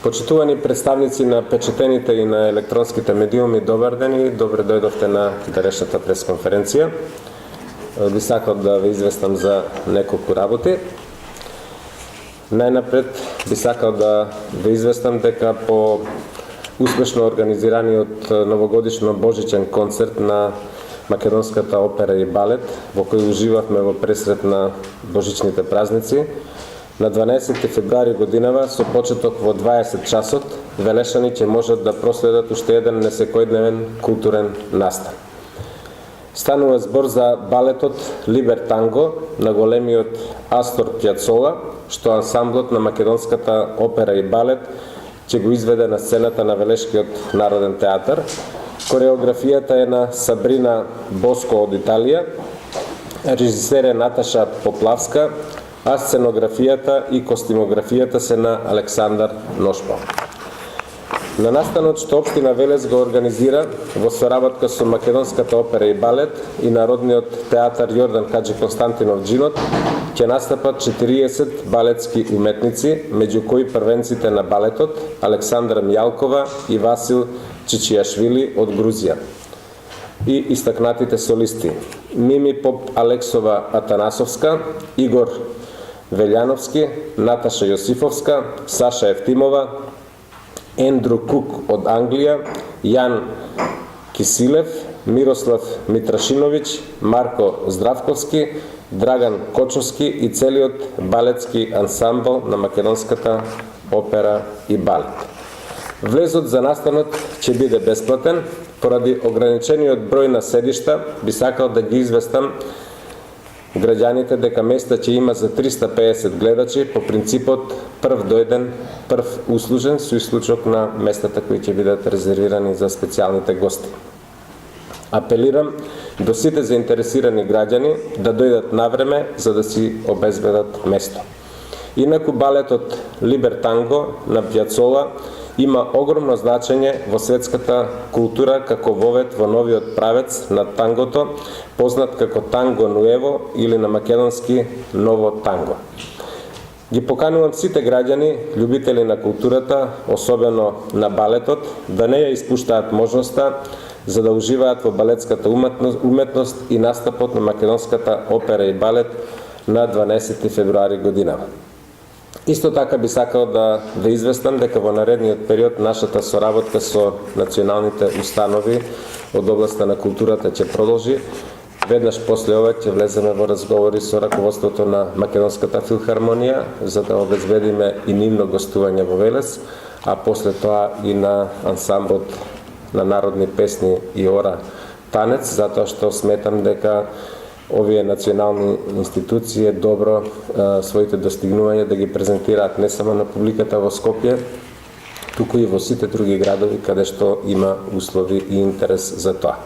Почитувани представници на печатените и на електронските медиуми, добар ден и добре дојдовте на денешната пресконференција. Би сакал да ве известам за неколку работи. Најнапред би сакал да ве известам дека по успешно организираниот новогодишно божичен концерт на Македонската опера и балет, во кој уживавме во пресрет на божичните празници, на 12 февруари годинава со почеток во 20 часот, велешани ќе можат да проследат уште еден несекојдневен културен настан. Станува збор за балетот Либер Танго на големиот Астор Пјацола, што ансамблот на Македонската опера и балет ќе го изведе на сцената на Велешкиот народен театар. Кореографијата е на Сабрина Боско од Италија, режисер е Наташа Поплавска, а сценографијата и костимографијата се на Александар Ношпал. На настанот што општина Велес го организира во соработка со Македонската опера и балет и Народниот театар Јордан Хаджи Константинов Джинот, ќе настапат 40 балетски уметници, меѓу кои првенците на балетот Александра Мјалкова и Васил Чичијашвили од Грузија. И истакнатите солисти Мими Поп Алексова Атанасовска, Игор Велјановски, Наташа Јосифовска, Саша Евтимова, Ендру Кук од Англија, Јан Кисилев, Мирослав Митрашиновиќ, Марко Здравковски, Драган Кочовски и целиот балетски ансамбл на Македонската опера и балет. Влезот за настанот ќе биде бесплатен. Поради ограничениот број на седишта, би сакал да ги известам граѓаните дека места ќе има за 350 гледачи по принципот прв дојден, прв услужен, со исклучок на местата кои ќе бидат резервирани за специјалните гости. Апелирам до сите заинтересирани граѓани да дојдат навреме за да си обезбедат место. Инаку балетот Либер Танго на Пјацола има огромно значење во светската култура како вовед во новиот правец на тангото, познат како танго нуево или на македонски ново танго. Ги поканувам сите граѓани, љубители на културата, особено на балетот, да не ја испуштаат можноста за да уживаат во балетската уметност и настапот на Македонската опера и балет на 12 февруари годинава. Исто така би сакал да ве известам дека во наредниот период нашата соработка со националните установи од областта на културата ќе продолжи. Веднаш после ова ќе влеземе во разговори со раководството на Македонската филхармонија за да обезбедиме и нивно гостување во Велес, а после тоа и на ансамблот на народни песни и ора танец, затоа што сметам дека овие национални институции е добро своите достигнувања да ги презентираат не само на публиката во Скопје, туку и во сите други градови каде што има услови и интерес за тоа.